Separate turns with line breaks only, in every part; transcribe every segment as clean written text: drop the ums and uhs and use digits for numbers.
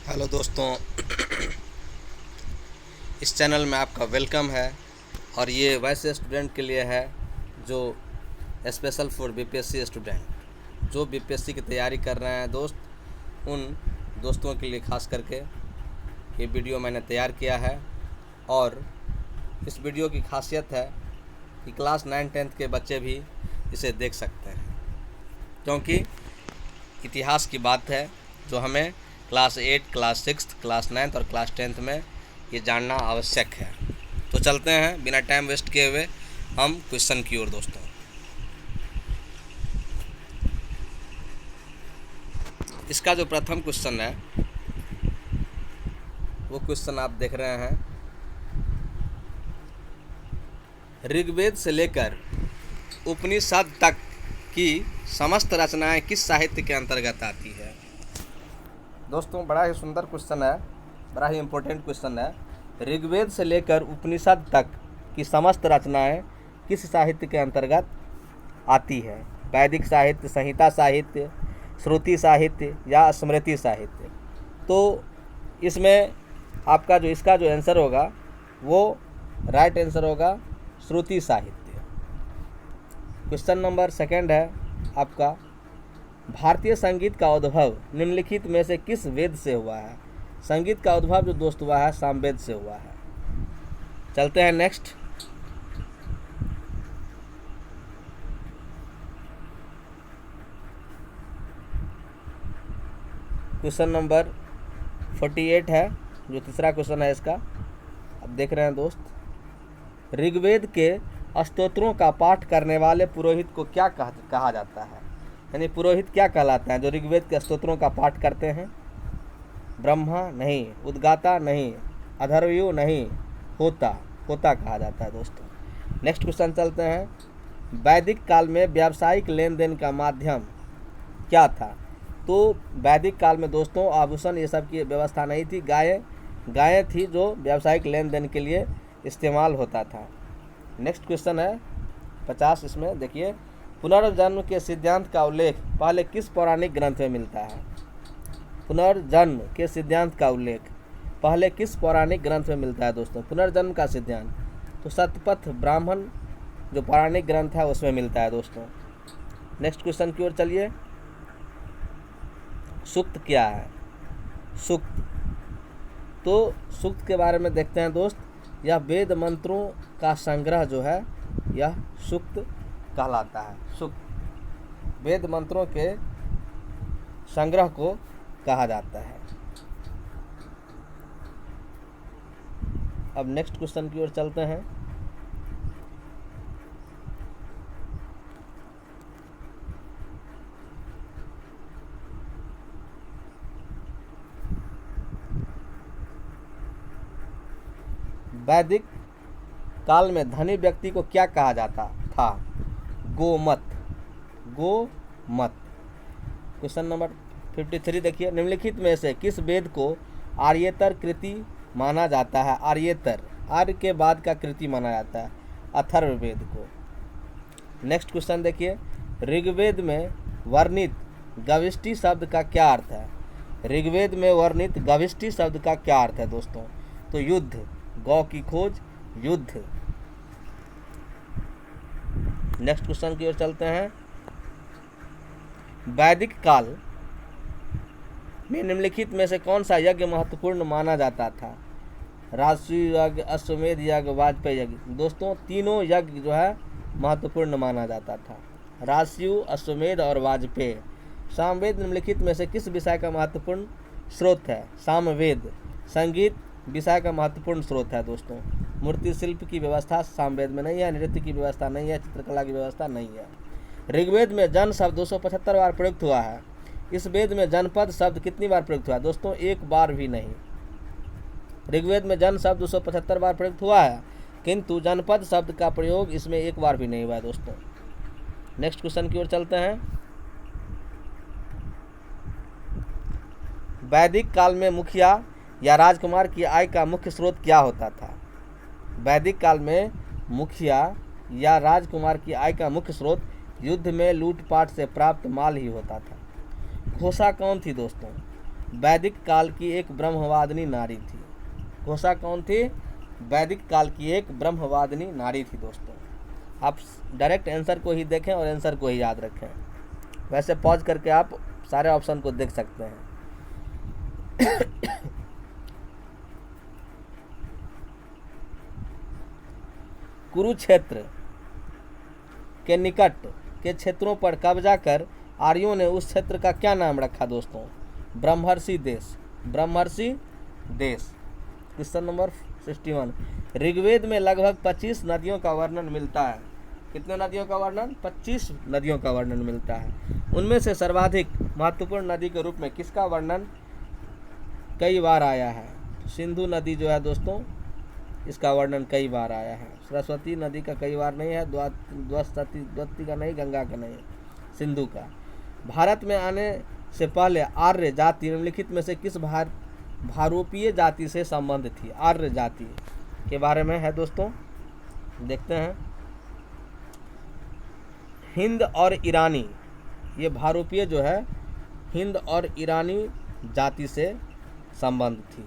Hello दोस्तों, इस channel में आपका वेलकम है। और ये वैसे स्टूडेंट के लिए है जो स्पेशल फॉर बीपीएससी स्टूडेंट, जो बीपीएससी की तैयारी कर रहे हैं दोस्त, उन दोस्तों के लिए खास करके ये वीडियो मैंने तैयार किया है। और इस वीडियो की खासियत है कि क्लास 9-10 के बच्चे भी इसे देख सकते हैं, क्योंकि इतिहास की बात है जो हमें क्लास 8, क्लास 6, क्लास 9 और क्लास 10 में ये जानना आवश्यक है। तो चलते हैं बिना टाइम वेस्ट किए हुए हम क्वेश्चन की ओर दोस्तों। इसका जो प्रथम क्वेश्चन है वो क्वेश्चन आप देख रहे हैं। ऋग्वेद से लेकर उपनिषद तक की समस्त रचनाएं किस साहित्य के अंतर्गत आती है? दोस्तों बड़ा ही सुंदर क्वेश्चन है, बड़ा ही इम्पोर्टेंट क्वेश्चन है। ऋग्वेद से लेकर उपनिषद तक की समस्त रचनाएं किस साहित्य के अंतर्गत आती है? वैदिक साहित्य, संहिता साहित्य, श्रुति साहित्य या स्मृति साहित्य? तो इसमें आपका जो इसका जो आंसर होगा वो राइट आंसर होगा श्रुति साहित्य। क्वेश्चन नंबर सेकंड है आपका, भारतीय संगीत का उद्भव निम्नलिखित में से किस वेद से हुआ है? संगीत का उद्भव जो दोस्त हुआ है सामवेद से हुआ है। चलते हैं नेक्स्ट। क्वेश्चन नंबर 48 है, जो तीसरा क्वेश्चन है इसका। अब देख रहे हैं दोस्त, ऋग्वेद के स्तोत्रों का पाठ करने वाले पुरोहित को क्या कहा जाता है? यानी पुरोहित क्या कहलाते हैं जो ऋग्वेद के स्तोत्रों का पाठ करते हैं? ब्रह्मा नहीं, उद्गाता नहीं, अधर्वयु नहीं, होता कहा जाता है दोस्तों। नेक्स्ट क्वेश्चन चलते हैं, वैदिक काल में व्यावसायिक लेन देन का माध्यम क्या था? तो वैदिक काल में दोस्तों आभूषण ये सब की व्यवस्था नहीं थी, गायें थी जो व्यावसायिक लेन देन के लिए इस्तेमाल होता था। नेक्स्ट क्वेश्चन है 50, इसमें देखिए, पुनर्जन्म के सिद्धांत का उल्लेख पहले किस पौराणिक ग्रंथ में मिलता है? पुनर्जन्म के सिद्धांत का उल्लेख पहले किस पौराणिक ग्रंथ में मिलता है दोस्तों? पुनर्जन्म का सिद्धांत तो सतपथ ब्राह्मण जो पौराणिक ग्रंथ है उसमें मिलता है दोस्तों। नेक्स्ट क्वेश्चन की ओर चलिए, सूक्त क्या है? सूक्त, तो सूक्त के बारे में देखते हैं दोस्त। यह वेद मंत्रों का संग्रह जो है यह सूक्त कहलाता है। सूक्त वेद मंत्रों के संग्रह को कहा जाता है। अब नेक्स्ट क्वेश्चन की ओर चलते हैं। वैदिक काल में धनी व्यक्ति को क्या कहा जाता था? गोमत। क्वेश्चन नंबर 53 देखिए, निम्नलिखित में से किस वेद को आर्येतर कृति माना जाता है? आर्येतर, आर्य के बाद का कृति माना जाता है अथर्ववेद को। नेक्स्ट क्वेश्चन देखिए, ऋग्वेद में वर्णित गविष्टि शब्द का क्या अर्थ है? ऋग्वेद में वर्णित गविष्टि शब्द का क्या अर्थ है दोस्तों? तो युद्ध, गौ की खोज, युद्ध। नेक्स्ट क्वेश्चन की ओर चलते हैं, वैदिक काल में निम्नलिखित में से कौन सा यज्ञ महत्वपूर्ण माना जाता था? राजसूय यज्ञ, अश्वमेध यज्ञ, वाजपेयी यज्ञ? दोस्तों तीनों यज्ञ जो है महत्वपूर्ण माना जाता था, राजसूय, अश्वमेध और वाजपेयी। सामवेद निम्नलिखित में से किस विषय का महत्वपूर्ण स्रोत है? सामवेद संगीत विषय का महत्वपूर्ण स्रोत है दोस्तों। मूर्ति शिल्प की व्यवस्था सामवेद में नहीं है, नृत्य की व्यवस्था नहीं है, चित्रकला की व्यवस्था नहीं है। ऋग्वेद में जन शब्द 275 बार प्रयुक्त हुआ है। इस वेद में जनपद शब्द कितनी बार प्रयुक्त हुआ है दोस्तों? एक बार भी नहीं। ऋग्वेद में जन शब्द 275 बार प्रयुक्त हुआ है, किंतु जनपद शब्द का प्रयोग इसमें एक बार भी नहीं हुआ है दोस्तों। नेक्स्ट क्वेश्चन की ओर चलते हैं, वैदिक काल में मुखिया या राजकुमार की आय का मुख्य स्रोत क्या होता था? वैदिक काल में मुखिया या राजकुमार की आय का मुख्य स्रोत युद्ध में लूटपाट से प्राप्त माल ही होता था। घोषा कौन थी दोस्तों? वैदिक काल की एक ब्रह्मवादिनी नारी थी? कोसा कौन थी? वैदिक काल की एक ब्रह्मवादिनी नारी थी दोस्तों। आप डायरेक्ट आंसर को ही देखें और आंसर को ही याद रखें। वैसे पॉज करके आप सारे ऑप्शन को देख सकते हैं। कुरुक्षेत्र के निकट के क्षेत्रों पर कब्जा कर आर्यों ने उस क्षेत्र का क्या नाम रखा दोस्तों? ब्रह्मर्षि देश। ब्रह्मर्षि देश। Question number 61। ऋग्वेद में लगभग 25 नदियों का वर्णन मिलता है। कितने नदियों का वर्णन? 25 नदियों का वर्णन मिलता है। उनमें से सर्वाधिक महत्वपूर्ण नदी के रूप में किसका वर्णन कई बार आया है? सिंधु नदी जो है दोस्तों, इसका वर्णन कई बार आया है। सरस्वती नदी का कई बार नहीं है, द्वस्ती का नहीं, गंगा का नहीं, सिंधु का। भारत में आने से पहले आर्य जाति निम्नलिखित में से किस भारोपीय जाति से संबंध थी? आर्य जाति के बारे में है दोस्तों, देखते हैं। हिंद और ईरानी, ये भारोपीय जो है हिंद और ईरानी जाति से संबंध थी।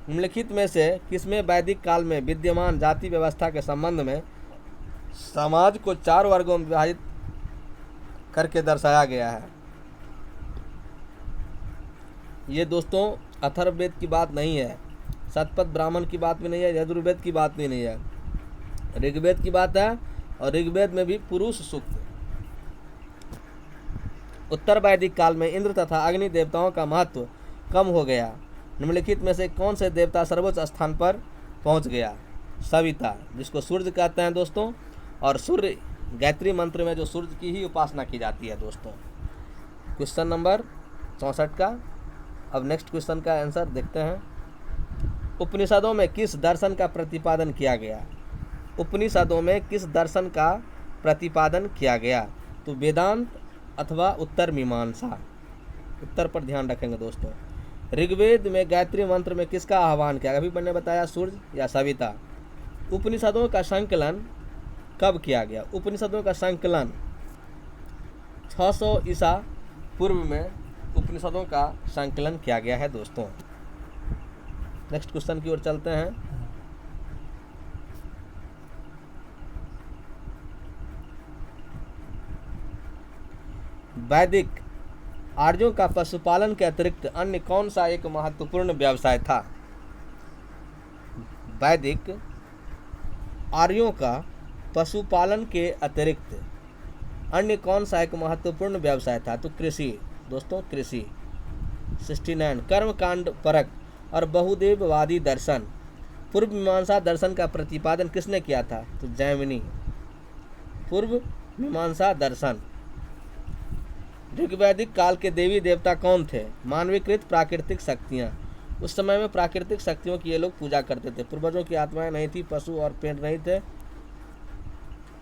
निम्नलिखित में से किसमें वैदिक काल में विद्यमान जाति व्यवस्था के संबंध में समाज को 4 वर्गों में विभाजित करके दर्शाया गया है? ये दोस्तों अथर्ववेद की बात नहीं है, शतपथ ब्राह्मण की बात भी नहीं है, यजुर्वेद की बात भी नहीं है, ऋग्वेद की बात है। और ऋग्वेद में भी पुरुष सूक्त। उत्तर वैदिक काल में इंद्र तथा अग्नि देवताओं का महत्व कम हो गया। निम्नलिखित में से कौन से देवता सर्वोच्च स्थान पर पहुंच गया? सविता, जिसको सूर्य कहते हैं दोस्तों। और सूर्य गायत्री मंत्र में जो सूर्य की ही उपासना की जाती है दोस्तों। क्वेश्चन नंबर 64 का अब नेक्स्ट क्वेश्चन का आंसर देखते हैं। उपनिषदों में किस दर्शन का प्रतिपादन किया गया? उपनिषदों में किस दर्शन का प्रतिपादन किया गया? तो वेदांत अथवा उत्तर मीमांसा। उत्तर पर ध्यान रखेंगे दोस्तों। ऋग्वेद में गायत्री मंत्र में किसका आह्वान किया? अभी मैंने बताया सूर्य या सविता। उपनिषदों का संकलन कब किया गया? उपनिषदों का संकलन 600 ईसा पूर्व में उपनिषदों का संकलन किया गया है दोस्तों। नेक्स्ट क्वेश्चन की ओर चलते हैं। वैदिक आर्यों का पशुपालन के अतिरिक्त अन्य कौन सा एक महत्वपूर्ण व्यवसाय था? वैदिक आर्यों का पशुपालन के अतिरिक्त अन्य कौन सा एक महत्वपूर्ण व्यवसाय था? तो कृषि दोस्तों, कृषि। 69। कर्मकांड परक और बहुदेववादी दर्शन पूर्व मीमांसा दर्शन का प्रतिपादन किसने किया था? तो जैमिनी। पूर्व मीमांसा दर्शन। ऋग्वैदिक काल के देवी देवता कौन थे? मानवीकृत प्राकृतिक शक्तियाँ। उस समय में प्राकृतिक शक्तियों की ये लोग पूजा करते थे। पूर्वजों की आत्माएं नहीं थी, पशु और पेड़ नहीं थे,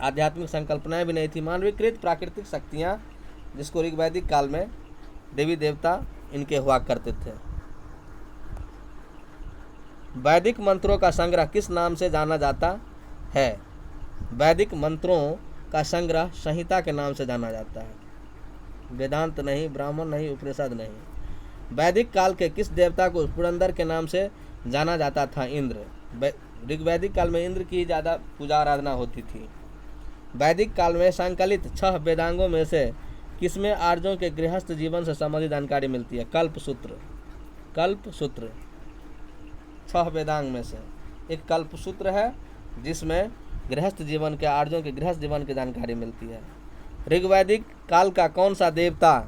आध्यात्मिक संकल्पनाएं भी नहीं थी। मानवीकृत प्राकृतिक शक्तियाँ, जिसको ऋग्वैदिक काल में देवी देवता इनके हुआ करते थे। वैदिक मंत्रों का संग्रह किस नाम से जाना जाता है? वैदिक मंत्रों का संग्रह संहिता के नाम से जाना जाता है। वेदांत नहीं, ब्राह्मण नहीं, उपनिषद नहीं। वैदिक काल के किस देवता को पुरंदर के नाम से जाना जाता था? इंद्र। ऋग्वैदिक काल में इंद्र की ज़्यादा पूजा आराधना होती थी। वैदिक काल में संकलित 6 वेदांगों में से किसमें आर्यों के गृहस्थ जीवन से संबंधित जानकारी मिलती है? कल्पसूत्र। कल्पसूत्र 6 वेदांग में से एक कल्पसूत्र है, जिसमें गृहस्थ जीवन के आर्यों के गृहस्थ जीवन की जानकारी मिलती है। ऋग्वैदिक काल का कौन सा देवता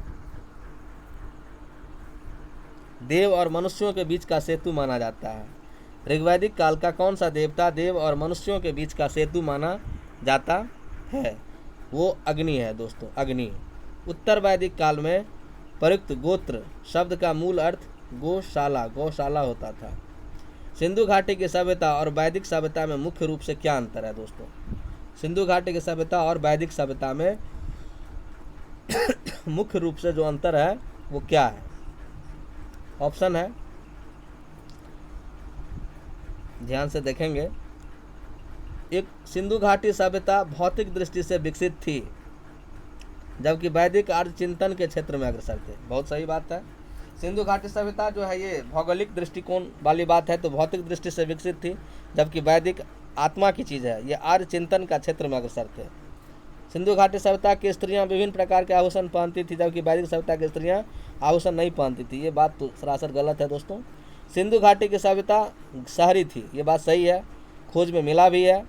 देव और मनुष्यों के बीच का सेतु माना जाता है? ऋग्वैदिक काल का कौन सा देवता देव और मनुष्यों के बीच का सेतु माना जाता है? वो अग्नि है दोस्तों, अग्नि। उत्तर वैदिक काल में प्रयुक्त गोत्र शब्द का मूल अर्थ गौशाला, गौशाला होता था। सिंधु घाटी की सभ्यता और वैदिक सभ्यता में मुख्य रूप से क्या अंतर है दोस्तों? सिंधु घाटी की सभ्यता और वैदिक सभ्यता में मुख्य रूप से जो अंतर है वो क्या है? ऑप्शन है, ध्यान से देखेंगे। एक, सिंधु घाटी सभ्यता भौतिक दृष्टि से विकसित थी, जबकि वैदिक आर्य चिंतन के क्षेत्र में अग्रसर थे। बहुत सही बात है। सिंधु घाटी सभ्यता जो है ये भौगोलिक दृष्टिकोण वाली बात है, तो भौतिक दृष्टि से विकसित थी, जबकि वैदिक आत्मा की चीज़ है, ये आर्य चिंतन का क्षेत्र में अग्रसर थे। सिंधु घाटी सभ्यता की स्त्रियां विभिन्न प्रकार के आभूषण पहनती थी, जबकि वैदिक सभ्यता की स्त्रियां आभूषण नहीं पहनती थी। ये बात तो सरासर गलत है दोस्तों। सिंधु घाटी की सभ्यता शहरी थी, ये बात सही है, खोज में मिला भी है,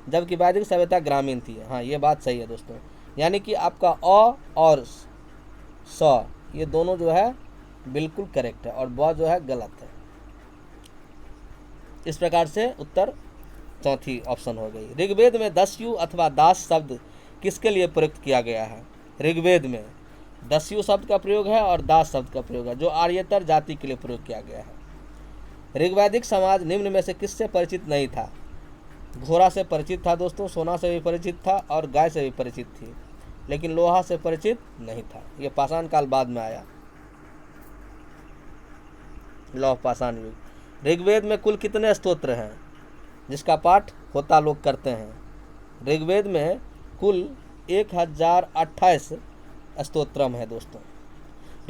जबकि वैदिक सभ्यता ग्रामीण थी। हाँ, ये बात सही है दोस्तों। यानी कि आपका अ और स ये दोनों जो है बिल्कुल करेक्ट है और ब जो है गलत है। इस प्रकार से उत्तर चौथी ऑप्शन हो गई। ऋग्वेद में दस्यु अथवा दास शब्द किसके लिए प्रयुक्त किया गया है? ऋग्वेद में दस्यु शब्द का प्रयोग है और दास शब्द का प्रयोग है, जो आर्यतर जाति के लिए प्रयोग किया गया है। ऋग्वैदिक समाज निम्न में से किससे परिचित नहीं था? घोड़ा से परिचित था दोस्तों, सोना से भी परिचित था और गाय से भी परिचित थी, लेकिन लोहा से परिचित नहीं था। ये पाषाण काल बाद में आया, लौह पाषाण युग। ऋग्वेद में कुल कितने स्तोत्र हैं जिसका पाठ होता लोग करते हैं? ऋग्वेद में कुल 1028 स्तोत्रम है दोस्तों।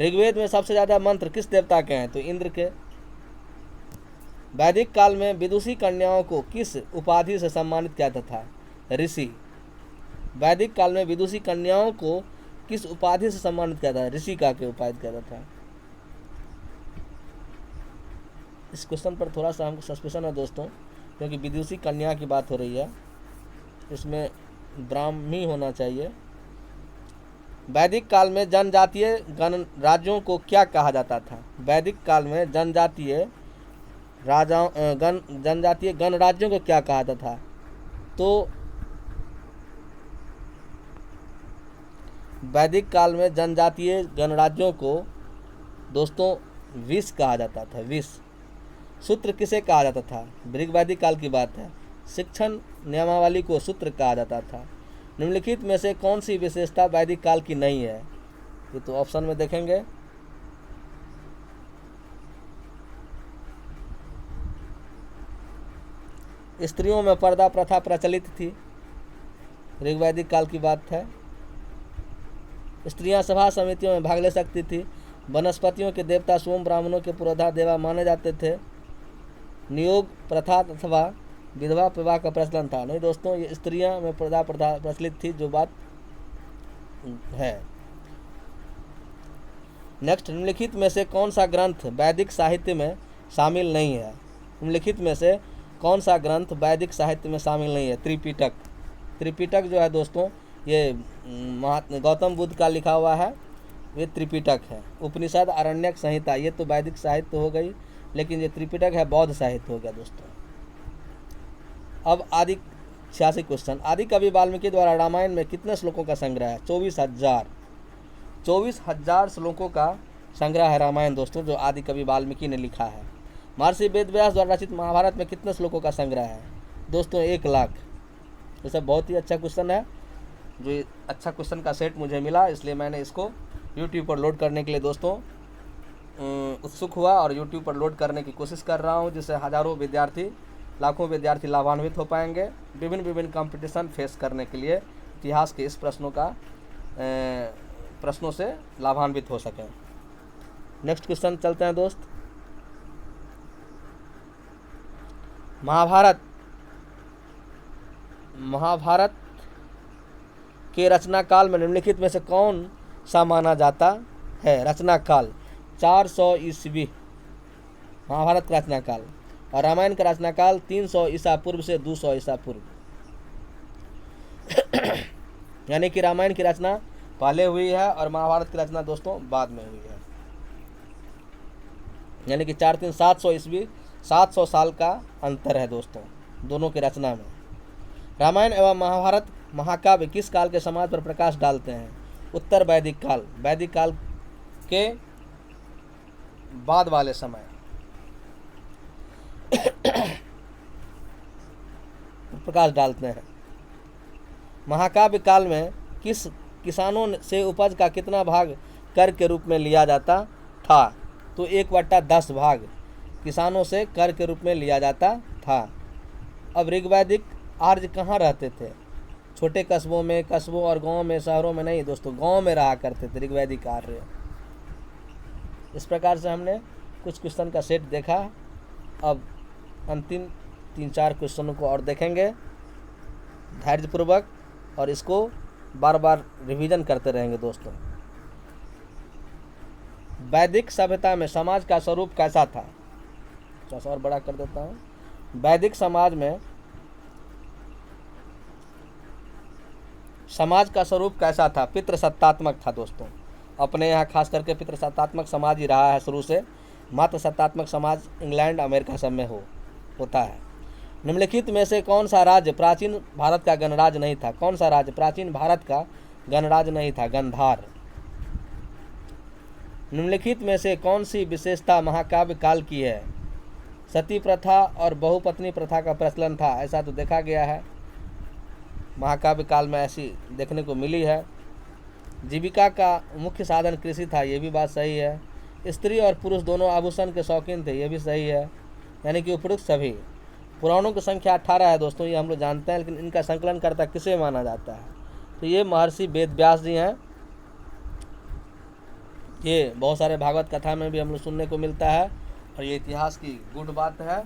ऋग्वेद में सबसे ज़्यादा मंत्र किस देवता के हैं? तो इंद्र के। वैदिक काल में विदुषी कन्याओं को किस उपाधि से सम्मानित किया जाता था? ऋषि। वैदिक काल में विदुषी कन्याओं को किस उपाधि से सम्मानित किया जाता है? ऋषिका के उपाधि किया जाता है। इस क्वेश्चन पर थोड़ा सा हमको सस्पेंशन है दोस्तों, क्योंकि विदुषी कन्या की बात हो रही है, इसमें ब्राह्मी होना चाहिए। वैदिक काल में जनजातीय गणराज्यों को क्या कहा जाता था? वैदिक काल में जनजातीय गणराज्यों को क्या कहा जाता था? तो वैदिक काल में जनजातीय गणराज्यों को दोस्तों विष कहा जाता था, विष। सूत्र किसे कहा जाता था? ऋग्वैदिक काल की बात है। शिक्षण नियमावली को सूत्र कहा जाता था। निम्नलिखित में से कौन सी विशेषता वैदिक काल की नहीं है? ये तो ऑप्शन में देखेंगे। स्त्रियों में पर्दा प्रथा प्रचलित थी, ऋग्वैदिक काल की बात है। स्त्रियां सभा समितियों में भाग ले सकती थी। वनस्पतियों के देवता सोम, ब्राह्मणों के पुरोधा देवा माने जाते थे। नियोग प्रथा अथवा विधवा विवाह का प्रचलन था। नहीं दोस्तों, ये स्त्रियां में पर्दा प्रथा प्रचलित थी, जो बात है। नेक्स्ट, निम्नलिखित में से कौन सा ग्रंथ वैदिक साहित्य में शामिल नहीं है? निम्नलिखित में से कौन सा ग्रंथ वैदिक साहित्य में शामिल नहीं है? त्रिपिटक। त्रिपिटक जो है दोस्तों, ये गौतम बुद्ध का लिखा हुआ है, ये त्रिपिटक है। उपनिषद, आरण्यक संहिता ये तो वैदिक साहित्य हो गई, लेकिन ये त्रिपिटक है बौद्ध साहित्य हो गया दोस्तों। अब आदि 86 क्वेश्चन। आदि कवि वाल्मीकि द्वारा रामायण में कितने श्लोकों का संग्रह है? 24,000। 24,000 श्लोकों का संग्रह है रामायण दोस्तों, जो आदि कवि वाल्मीकि ने लिखा है। महर्षि वेदव्यास द्वारा रचित महाभारत में कितने श्लोकों का संग्रह है? दोस्तों 1 लाख। ये सब बहुत ही अच्छा क्वेश्चन है, जो अच्छा क्वेश्चन का सेट मुझे मिला, इसलिए मैंने इसको YouTube पर लोड करने के लिए दोस्तों उत्सुक हुआ और YouTube पर लोड करने की कोशिश कर रहा हूं, जिससे हज़ारों विद्यार्थी, लाखों विद्यार्थी लाभान्वित हो पाएंगे विभिन्न कंपटीशन फेस करने के लिए। इतिहास के इस प्रश्नों से लाभान्वित हो सकें। नेक्स्ट क्वेश्चन चलते हैं दोस्त। महाभारत के रचना काल में निम्नलिखित में से कौन सा माना जाता है? रचना काल 400 ईस्वी महाभारत का रचना काल, और रामायण का रचना काल 300 ईसा पूर्व से 200 ईसा पूर्व। यानी कि रामायण की रचना पहले हुई है और महाभारत की रचना दोस्तों बाद में हुई है। यानी कि 4-3 700 ईस्वी, 700 साल का अंतर है दोस्तों दोनों की रचना में। रामायण एवं महाभारत महाकाव्य किस काल के समाज पर प्रकाश डालते हैं? उत्तर वैदिक काल, वैदिक काल के बाद वाले समय प्रकाश डालते हैं। महाकाव्य काल में किसानों से उपज का कितना भाग कर के रूप में लिया जाता था? तो 1/10 भाग किसानों से कर के रूप में लिया जाता था। अब ऋग्वैदिक आर्य कहाँ रहते थे? छोटे कस्बों और गांवों में, शहरों में नहीं दोस्तों, गांव में रहा करते थे ऋग्वैदिक आर्य। इस प्रकार से हमने कुछ क्वेश्चन का सेट देखा। अब अंतिम 3-4 क्वेश्चनों को और देखेंगे धैर्यपूर्वक, और इसको बार बार रिवीजन करते रहेंगे दोस्तों। वैदिक सभ्यता में समाज का स्वरूप कैसा था? थोड़ा सा और बड़ा कर देता हूँ। वैदिक समाज में समाज का स्वरूप कैसा था? पितृसत्तात्मक था दोस्तों। अपने यहाँ खास करके पितृसत्तात्मक समाज ही रहा है शुरू से। मात्र सत्तात्मक समाज इंग्लैंड अमेरिका सब में होता है। निम्नलिखित में से कौन सा राज्य प्राचीन भारत का गणराज्य नहीं था? कौन सा राज्य प्राचीन भारत का गणराज्य नहीं था? गंधार। निम्नलिखित में से कौन सी विशेषता महाकाव्य काल की है? सती प्रथा और बहुपत्नी प्रथा का प्रचलन था, ऐसा तो देखा गया है, महाकाव्य काल में ऐसी देखने को मिली है। जीविका का मुख्य साधन कृषि था, ये भी बात सही है। स्त्री और पुरुष दोनों आभूषण के शौकीन थे, ये भी सही है। यानी कि उपरोक्त सभी। पुराणों की संख्या 18 है दोस्तों, ये हम लोग जानते हैं, लेकिन इनका संकलनकर्ता किसे माना जाता है? तो ये महर्षि वेदव्यास जी हैं। ये बहुत सारे भागवत कथा में भी हम लोग सुनने को मिलता है, और ये इतिहास की गुड बात है।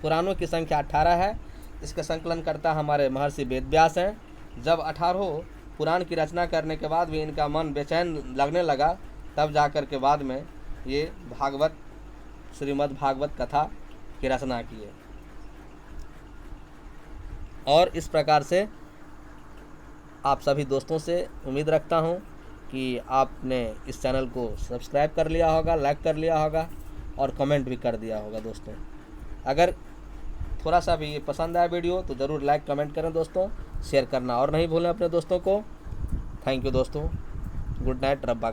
पुराणों की संख्या 18 है। इसके संकलनकर्ता हमारे महर्षि वेदव्यास हैं। जब 18 पुराण की रचना करने के बाद भी इनका मन बेचैन लगने लगा, तब जाकर के बाद में ये भागवत, श्रीमद् भागवत कथा की रचना किए। और इस प्रकार से आप सभी दोस्तों से उम्मीद रखता हूँ कि आपने इस चैनल को सब्सक्राइब कर लिया होगा, लाइक कर लिया होगा और कमेंट भी कर दिया होगा दोस्तों। अगर थोड़ा सा भी ये पसंद आया वीडियो तो ज़रूर लाइक कमेंट करें दोस्तों, शेयर करना और नहीं भूलें अपने दोस्तों को। थैंक यू दोस्तों, गुड नाइट, रब्बा।